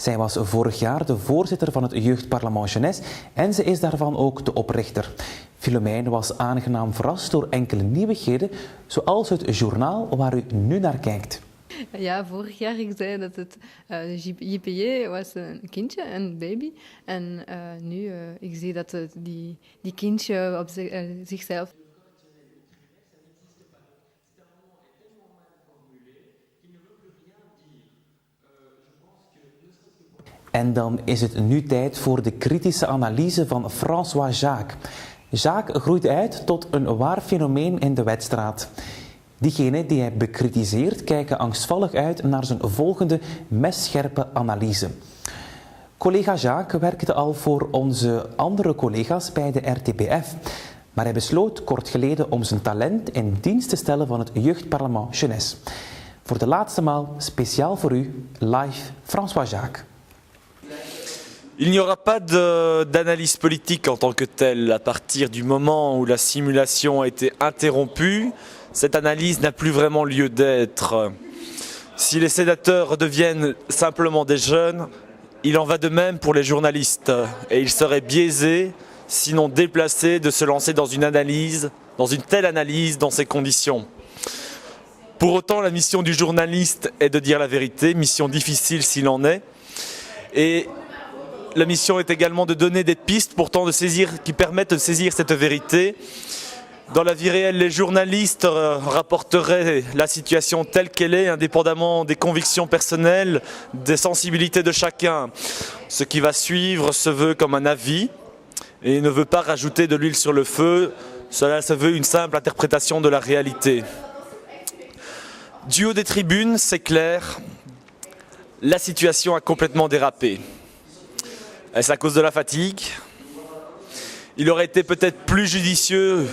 Zij was vorig jaar de voorzitter van het Jeugdparlement Jeunesse en ze is daarvan ook de oprichter. Philomène was aangenaam verrast door enkele nieuwigheden, zoals het journaal waar u nu naar kijkt. Ja, vorig jaar ik zei dat het JPJ was een kindje, een baby. En nu ik zie dat die kindje op zichzelf. En dan is het nu tijd voor de kritische analyse van François Jacques. Jacques groeit uit tot een waar fenomeen in de wedstraat. Diegenen die hij bekritiseert kijken angstvallig uit naar zijn volgende messcherpe analyse. Collega Jacques werkte al voor onze andere collega's bij de RTBF, maar hij besloot kort geleden om zijn talent in dienst te stellen van het Jeugdparlement Jeunesse. Voor de laatste maal speciaal voor u, live François Jacques. Il n'y aura pas d'analyse politique en tant que telle. À partir du moment où la simulation a été interrompue, cette analyse n'a plus vraiment lieu d'être. Si les sénateurs redeviennent simplement des jeunes, il en va de même pour les journalistes. Et il serait biaisé, sinon déplacé, de se lancer dans une analyse, dans une telle analyse, dans ces conditions. Pour autant, la mission du journaliste est de dire la vérité, mission difficile s'il en est. Et la mission est également de donner des pistes qui permettent de saisir cette vérité. Dans la vie réelle, les journalistes rapporteraient la situation telle qu'elle est, indépendamment des convictions personnelles, des sensibilités de chacun. Ce qui va suivre se veut comme un avis et ne veut pas rajouter de l'huile sur le feu. Cela se veut une simple interprétation de la réalité. Du haut des tribunes, c'est clair, la situation a complètement dérapé. Est-ce à cause de la fatigue? Il aurait été peut-être plus judicieux,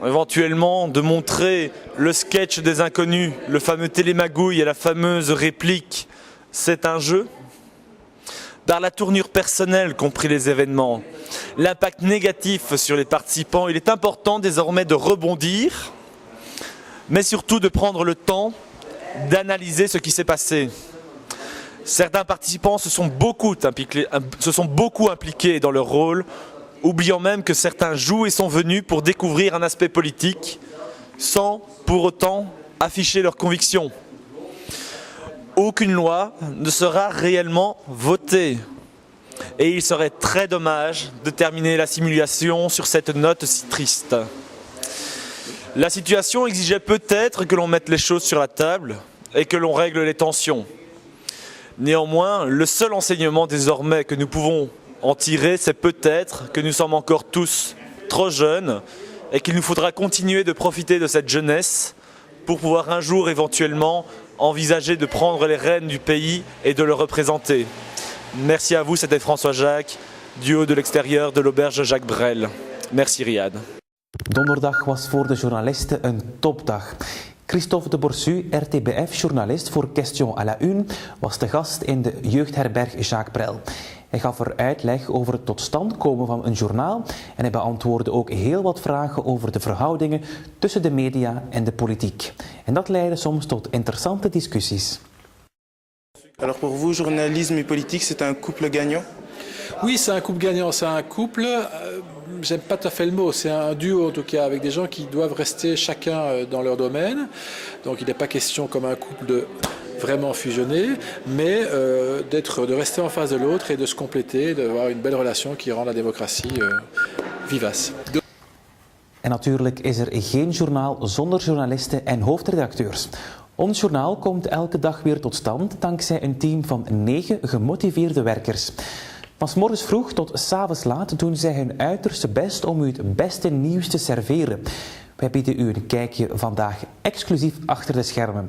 éventuellement, de montrer le sketch des inconnus, le fameux télémagouille et la fameuse réplique « c'est un jeu ». Par la tournure personnelle qu'ont pris les événements, l'impact négatif sur les participants, il est important désormais de rebondir, mais surtout de prendre le temps d'analyser ce qui s'est passé. Certains participants se sont beaucoup impliqués dans leur rôle, oubliant même que certains jouent et sont venus pour découvrir un aspect politique, sans pour autant afficher leurs convictions. Aucune loi ne sera réellement votée. Et il serait très dommage de terminer la simulation sur cette note si triste. La situation exigeait peut-être que l'on mette les choses sur la table et que l'on règle les tensions. Néanmoins, le seul enseignement désormais que nous pouvons en tirer, c'est peut-être que nous sommes encore tous trop jeunes et qu'il nous faudra continuer de profiter de cette jeunesse pour pouvoir un jour éventuellement envisager de prendre les rênes du pays et de le représenter. Merci à vous, c'était François Jacques, du haut de l'extérieur de l'auberge Jacques Brel. Merci Riyad. Donderdag was voor de journalisten een topdag. Christophe de Borsu, RTBF-journalist voor Question à la Une, was de gast in de jeugdherberg Jacques Brel. Hij gaf er uitleg over het tot stand komen van een journaal en hij beantwoordde ook heel wat vragen over de verhoudingen tussen de media en de politiek. En dat leidde soms tot interessante discussies. Alors pour vous, journalisme et politique, c'est un couple gagnant? Oui, c'est un couple gagnant, c'est un couple, j'aime pas tout à fait le mot, c'est un duo en tout cas, avec des gens qui doivent rester chacun dans leur domaine. Donc il n'est pas question comme un couple de vraiment fusionner, mais de rester en face de l'autre et de se compléter, d'avoir une belle relation qui rend la démocratie vivace. En natuurlijk is er geen journaal zonder journalisten en hoofdredacteurs. Ons journaal komt elke dag weer tot stand dankzij een team van 9 gemotiveerde werkers. Van 's morgens vroeg tot 's avonds laat doen zij hun uiterste best om u het beste nieuws te serveren. Wij bieden u een kijkje vandaag exclusief achter de schermen.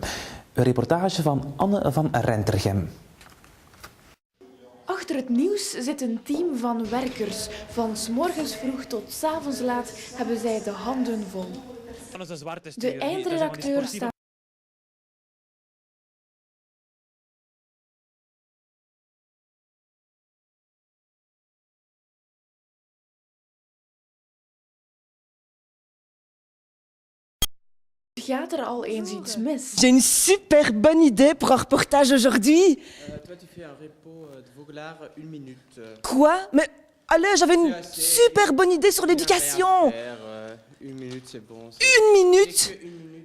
Een reportage van Anne van Rentergem. Achter het nieuws zit een team van werkers. Van 's morgens vroeg tot 's avonds laat hebben zij de handen vol. De eindredacteur staat gaat er al eens iets mis. J'ai une super bonne idée pour un reportage aujourd'hui. Toi, tu fais un repo de Vogelaar, 1 minute. Quoi? Mais allez, j'avais une super bonne idée sur l'éducation. 1 minute, c'est bon. 1 minute?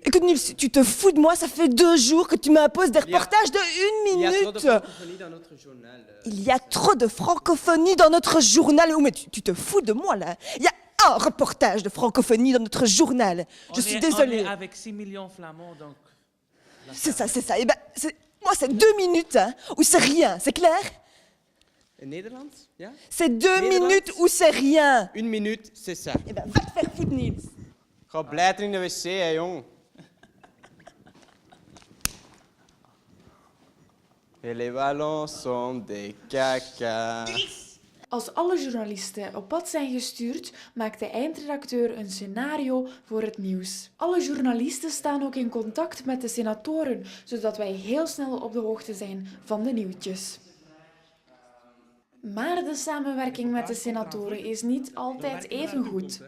Écoute, Nils, tu te fous de moi, ça fait 2 jours que tu m'imposes des reportages de 1 minute. Il y a trop de francophonie dans notre journal. Il y a trop de francophonie dans notre journal. Oh, mais tu te fous de moi, là. Il y a un reportage de francophonie dans notre journal. Je suis désolée. On est avec 6 millions flamands, donc... C'est ça. Eh ben, moi, c'est 2 minutes, hein, ou c'est rien, c'est clair? Nederlands? Ja? C'est 2 Nederlands? minutes ou c'est rien. 1 minute, c'est ça. Eh ben, va te faire foutre, Niels. Ga blijten in de wc, hè, jong. Et les ballons sont des caca. Als alle journalisten op pad zijn gestuurd, maakt de eindredacteur een scenario voor het nieuws. Alle journalisten staan ook in contact met de senatoren, zodat wij heel snel op de hoogte zijn van de nieuwtjes. Maar de samenwerking met de senatoren is niet altijd even goed.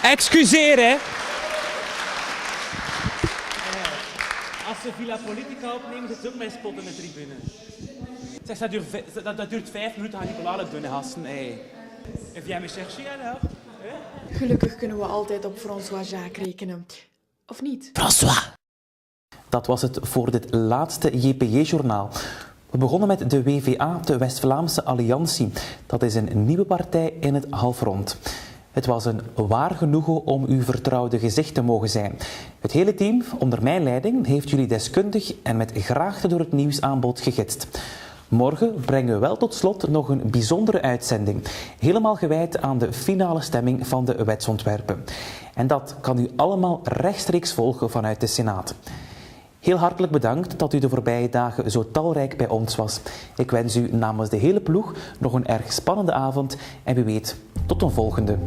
Excuseer, hè. Als ze Villa Politica opnemen, zit ze ook met spot in de tribune. Zeg, dat duurt 5 minuten, gaan Nicolas het doen, gasten. Hey. Et viens me chercher, alors. Gelukkig kunnen we altijd op François Jacques rekenen. Of niet? François! Dat was het voor dit laatste JPJ-journaal. We begonnen met de WVA, de West-Vlaamse Alliantie. Dat is een nieuwe partij in het halfrond. Het was een waar genoegen om uw vertrouwde gezicht te mogen zijn. Het hele team, onder mijn leiding, heeft jullie deskundig en met graagte door het nieuwsaanbod gegidst. Morgen brengen we wel tot slot nog een bijzondere uitzending. Helemaal gewijd aan de finale stemming van de wetsontwerpen. En dat kan u allemaal rechtstreeks volgen vanuit de Senaat. Heel hartelijk bedankt dat u de voorbije dagen zo talrijk bij ons was. Ik wens u namens de hele ploeg nog een erg spannende avond en wie weet, tot een volgende.